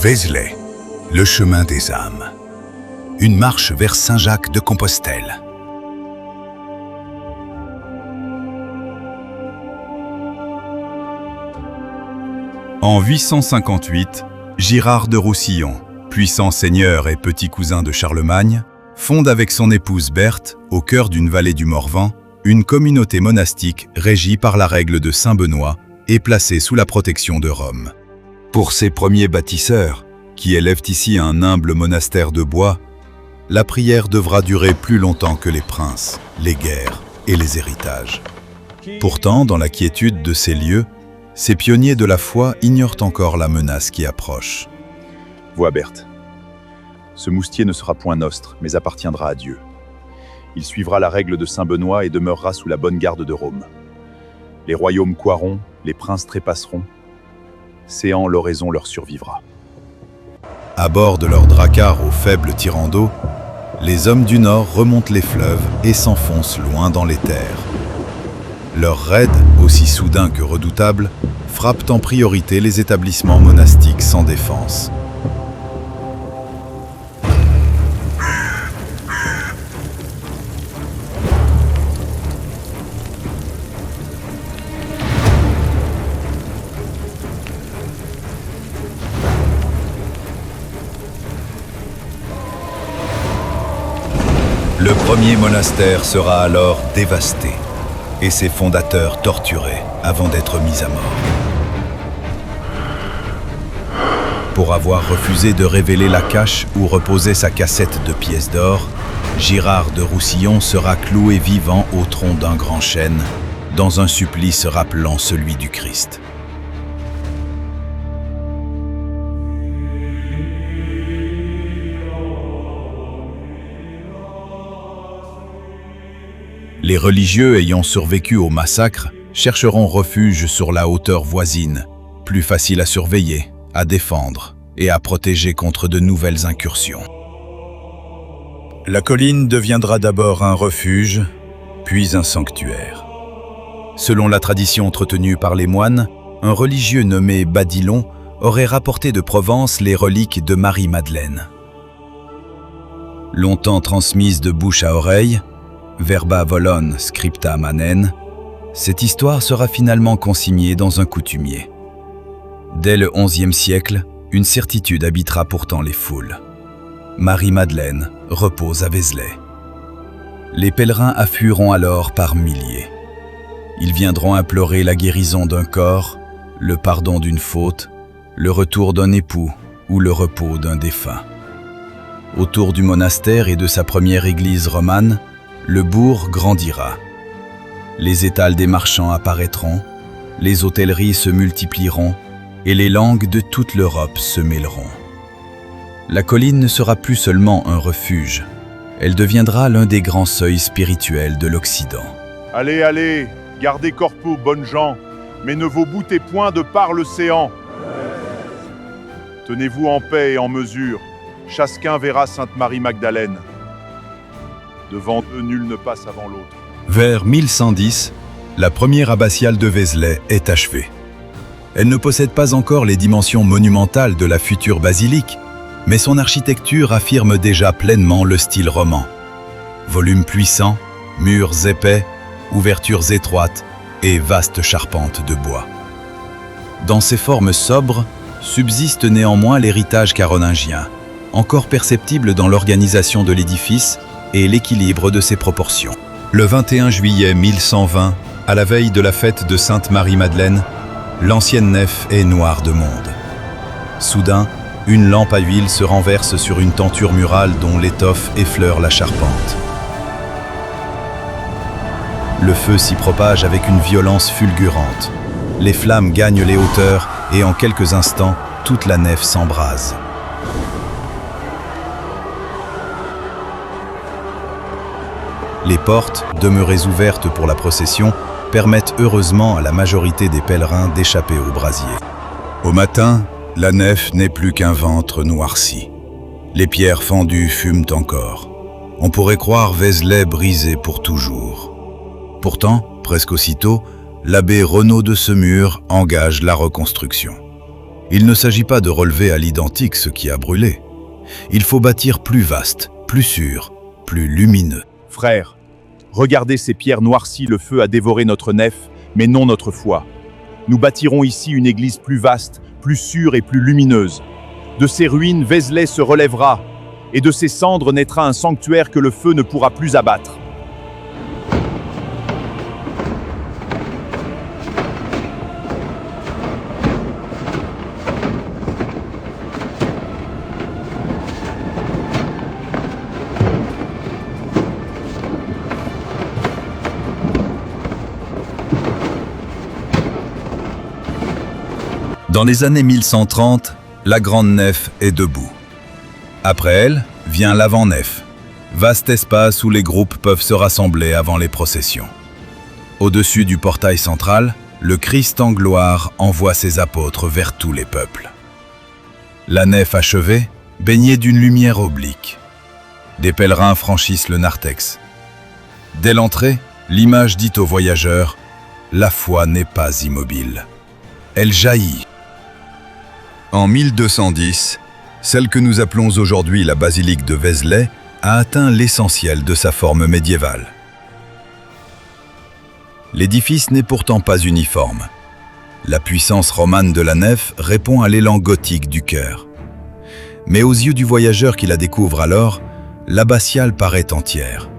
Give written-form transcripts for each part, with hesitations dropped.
Vézelay, le chemin des âmes. Une marche vers Saint-Jacques de Compostelle. En 858, Girard de Roussillon, puissant seigneur et petit cousin de Charlemagne, fonde avec son épouse Berthe, au cœur d'une vallée du Morvan, une communauté monastique régie par la règle de Saint-Benoît et placée sous la protection de Rome. Pour ces premiers bâtisseurs, qui élèvent ici un humble monastère de bois, la prière devra durer plus longtemps que les princes, les guerres et les héritages. Pourtant, dans la quiétude de ces lieux, ces pionniers de la foi ignorent encore la menace qui approche. Vois Berthe, ce moustier ne sera point nostre, mais appartiendra à Dieu. Il suivra la règle de Saint-Benoît et demeurera sous la bonne garde de Rome. Les royaumes coueront, les princes trépasseront, séant l'oraison leur survivra. À bord de leur dracar au faible tirant d'eau, les hommes du Nord remontent les fleuves et s'enfoncent loin dans les terres. Leur raid, aussi soudain que redoutable, frappe en priorité les établissements monastiques sans défense. Le premier monastère sera alors dévasté et ses fondateurs torturés avant d'être mis à mort. Pour avoir refusé de révéler la cache où reposait sa cassette de pièces d'or, Girard de Roussillon sera cloué vivant au tronc d'un grand chêne, dans un supplice rappelant celui du Christ. Les religieux ayant survécu au massacre chercheront refuge sur la hauteur voisine, plus facile à surveiller, à défendre et à protéger contre de nouvelles incursions. La colline deviendra d'abord un refuge, puis un sanctuaire. Selon la tradition entretenue par les moines, un religieux nommé Badilon aurait rapporté de Provence les reliques de Marie-Madeleine. Longtemps transmise de bouche à oreille, verba volon scripta manen, cette histoire sera finalement consignée dans un coutumier. Dès le XIe siècle, une certitude habitera pourtant les foules. Marie-Madeleine repose à Vézelay. Les pèlerins afflueront alors par milliers. Ils viendront implorer la guérison d'un corps, le pardon d'une faute, le retour d'un époux ou le repos d'un défunt. Autour du monastère et de sa première église romane, le bourg grandira. Les étals des marchands apparaîtront, les hôtelleries se multiplieront et les langues de toute l'Europe se mêleront. La colline ne sera plus seulement un refuge, elle deviendra l'un des grands seuils spirituels de l'Occident. Allez, allez, gardez corpo, bonnes gens, mais ne vous boutez point de par l'océan. Tenez-vous en paix et en mesure, chacun verra Sainte Marie-Magdalène. Devant eux, nul ne passe avant l'autre. Vers 1110, la première abbatiale de Vézelay est achevée. Elle ne possède pas encore les dimensions monumentales de la future basilique, mais son architecture affirme déjà pleinement le style roman. Volume puissant, murs épais, ouvertures étroites et vaste charpente de bois. Dans ces formes sobres, subsiste néanmoins l'héritage carolingien, encore perceptible dans l'organisation de l'édifice et l'équilibre de ses proportions. Le 21 juillet 1120, à la veille de la fête de Sainte Marie-Madeleine, l'ancienne nef est noire de monde. Soudain, une lampe à huile se renverse sur une tenture murale dont l'étoffe effleure la charpente. Le feu s'y propage avec une violence fulgurante. Les flammes gagnent les hauteurs et en quelques instants, toute la nef s'embrase. Les portes, demeurées ouvertes pour la procession, permettent heureusement à la majorité des pèlerins d'échapper au brasier. Au matin, la nef n'est plus qu'un ventre noirci. Les pierres fendues fument encore. On pourrait croire Vézelay brisé pour toujours. Pourtant, presque aussitôt, l'abbé Renaud de Semur engage la reconstruction. Il ne s'agit pas de relever à l'identique ce qui a brûlé. Il faut bâtir plus vaste, plus sûr, plus lumineux. Frères, regardez ces pierres noircies, le feu a dévoré notre nef, mais non notre foi. Nous bâtirons ici une église plus vaste, plus sûre et plus lumineuse. De ces ruines, Vézelay se relèvera, et de ses cendres naîtra un sanctuaire que le feu ne pourra plus abattre. Dans les années 1130, la grande nef est debout. Après elle, vient l'avant-nef, vaste espace où les groupes peuvent se rassembler avant les processions. Au-dessus du portail central, le Christ en gloire envoie ses apôtres vers tous les peuples. La nef achevée, baignée d'une lumière oblique. Des pèlerins franchissent le narthex. Dès l'entrée, l'image dit aux voyageurs « La foi n'est pas immobile. Elle jaillit. » En 1210, celle que nous appelons aujourd'hui la basilique de Vézelay a atteint l'essentiel de sa forme médiévale. L'édifice n'est pourtant pas uniforme. La puissance romane de la nef répond à l'élan gothique du chœur. Mais aux yeux du voyageur qui la découvre alors, l'abbatiale paraît entière.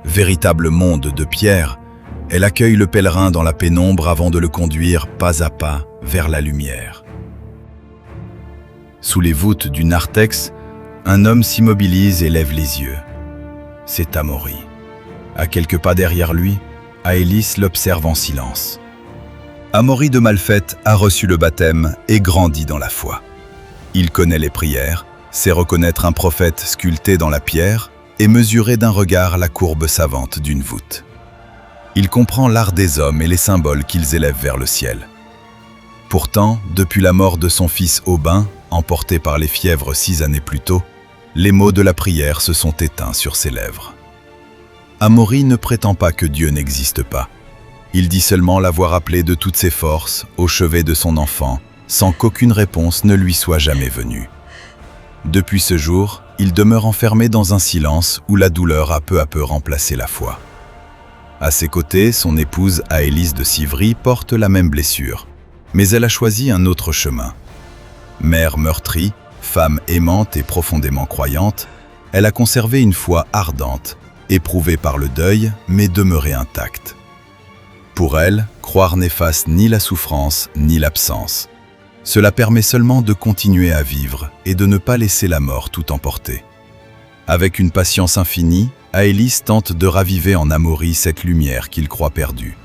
Véritable monde de pierre, elle accueille le pèlerin dans la pénombre avant de le conduire pas à pas vers la lumière. Sous les voûtes du narthex, un homme s'immobilise et lève les yeux. C'est Amaury. À quelques pas derrière lui, Aélis l'observe en silence. Amaury de Malfait a reçu le baptême et grandi dans la foi. Il connaît les prières, sait reconnaître un prophète sculpté dans la pierre et mesurer d'un regard la courbe savante d'une voûte. Il comprend l'art des hommes et les symboles qu'ils élèvent vers le ciel. Pourtant, depuis la mort de son fils Aubin, emporté par les fièvres 6 années plus tôt, les mots de la prière se sont éteints sur ses lèvres. Amaury ne prétend pas que Dieu n'existe pas. Il dit seulement l'avoir appelé de toutes ses forces au chevet de son enfant, sans qu'aucune réponse ne lui soit jamais venue. Depuis ce jour, il demeure enfermé dans un silence où la douleur a peu à peu remplacé la foi. À ses côtés, son épouse Aélis de Civry porte la même blessure, mais elle a choisi un autre chemin. Mère meurtrie, femme aimante et profondément croyante, elle a conservé une foi ardente, éprouvée par le deuil, mais demeurée intacte. Pour elle, croire n'efface ni la souffrance ni l'absence. Cela permet seulement de continuer à vivre et de ne pas laisser la mort tout emporter. Avec une patience infinie, Aélis tente de raviver en Amaury cette lumière qu'il croit perdue.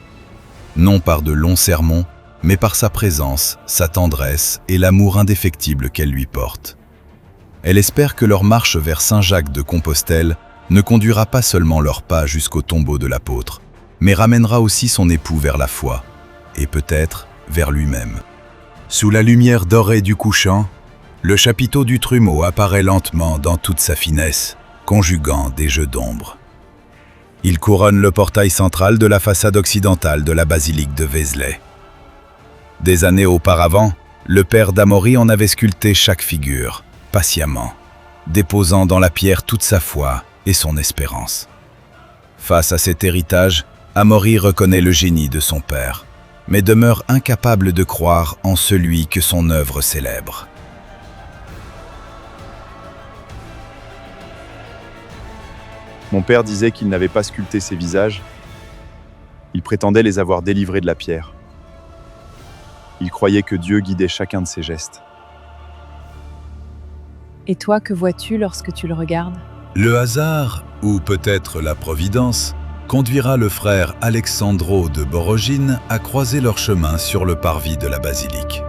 Non par de longs sermons, mais par sa présence, sa tendresse et l'amour indéfectible qu'elle lui porte. Elle espère que leur marche vers Saint-Jacques de Compostelle ne conduira pas seulement leurs pas jusqu'au tombeau de l'apôtre, mais ramènera aussi son époux vers la foi, et peut-être vers lui-même. Sous la lumière dorée du couchant, le chapiteau du trumeau apparaît lentement dans toute sa finesse, conjuguant des jeux d'ombre. Il couronne le portail central de la façade occidentale de la basilique de Vézelay. Des années auparavant, le père d'Amaury en avait sculpté chaque figure, patiemment, déposant dans la pierre toute sa foi et son espérance. Face à cet héritage, Amaury reconnaît le génie de son père, mais demeure incapable de croire en celui que son œuvre célèbre. Mon père disait qu'il n'avait pas sculpté ces visages. Il prétendait les avoir délivrés de la pierre. Il croyait que Dieu guidait chacun de ses gestes. Et toi, que vois-tu lorsque tu le regardes ? Le hasard, ou peut-être la providence, conduira le frère Alexandro de Borogine à croiser leur chemin sur le parvis de la basilique.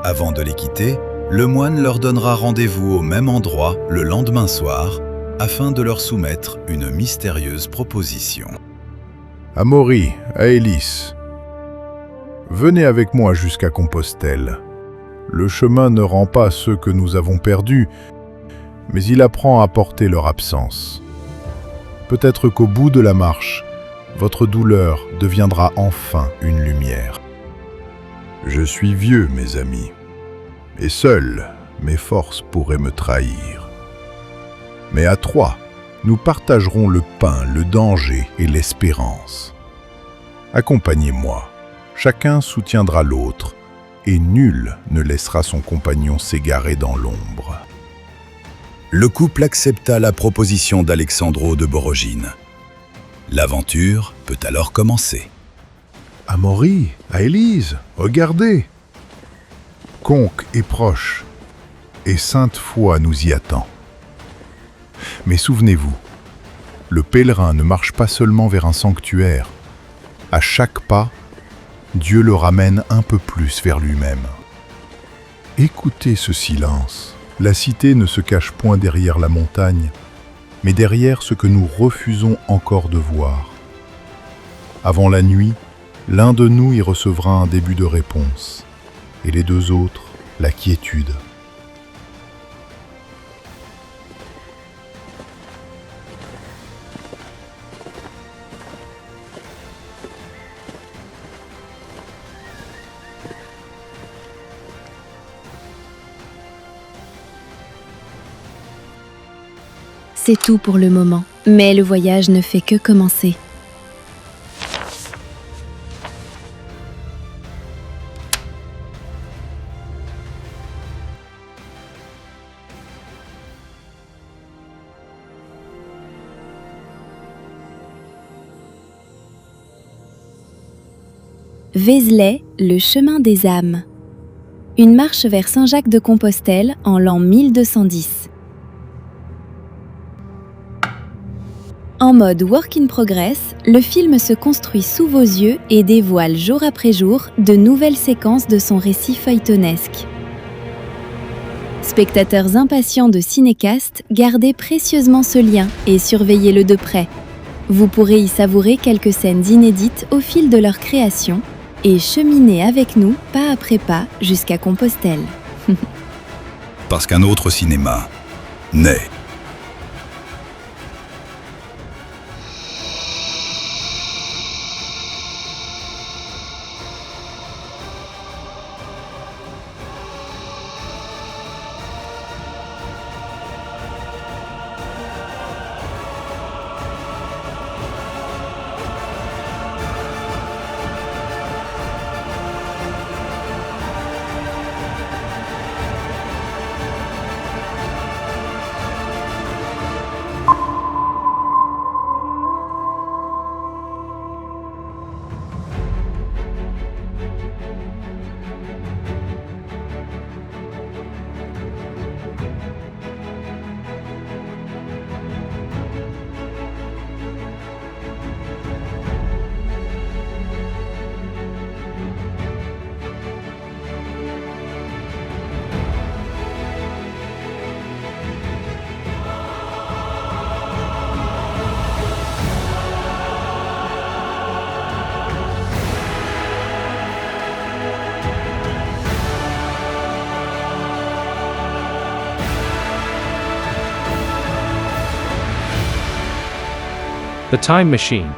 Avant de les quitter, le moine leur donnera rendez-vous au même endroit le lendemain soir, afin de leur soumettre une mystérieuse proposition. Amaury, Aélis, venez avec moi jusqu'à Compostelle. Le chemin ne rend pas ceux que nous avons perdus, mais il apprend à porter leur absence. Peut-être qu'au bout de la marche, votre douleur deviendra enfin une lumière. Je suis vieux, mes amis. et seules mes forces pourraient me trahir. Mais à trois, nous partagerons le pain, le danger et l'espérance. Accompagnez-moi, chacun soutiendra l'autre, et nul ne laissera son compagnon s'égarer dans l'ombre. Le couple accepta la proposition d'Alexandro de Borogine. L'aventure peut alors commencer. Amaury, Aélise, regardez! Conque est proche, et sainte foi nous y attend. Mais souvenez-vous, le pèlerin ne marche pas seulement vers un sanctuaire. À chaque pas, Dieu le ramène un peu plus vers lui-même. Écoutez ce silence. La cité ne se cache point derrière la montagne, mais derrière ce que nous refusons encore de voir. Avant la nuit, l'un de nous y recevra un début de réponse, et les deux autres, la quiétude. C'est tout pour le moment, mais le voyage ne fait que commencer. Vézelay, le chemin des âmes. Une marche vers Saint-Jacques-de-Compostelle en l'an 1210. En mode work in progress, le film se construit sous vos yeux et dévoile jour après jour de nouvelles séquences de son récit feuilletonesque. Spectateurs impatients de Cinécast, gardez précieusement ce lien et surveillez-le de près. Vous pourrez y savourer quelques scènes inédites au fil de leur création et cheminer avec nous pas après pas jusqu'à Compostelle. Parce qu'un autre cinéma naît. The Time Machine.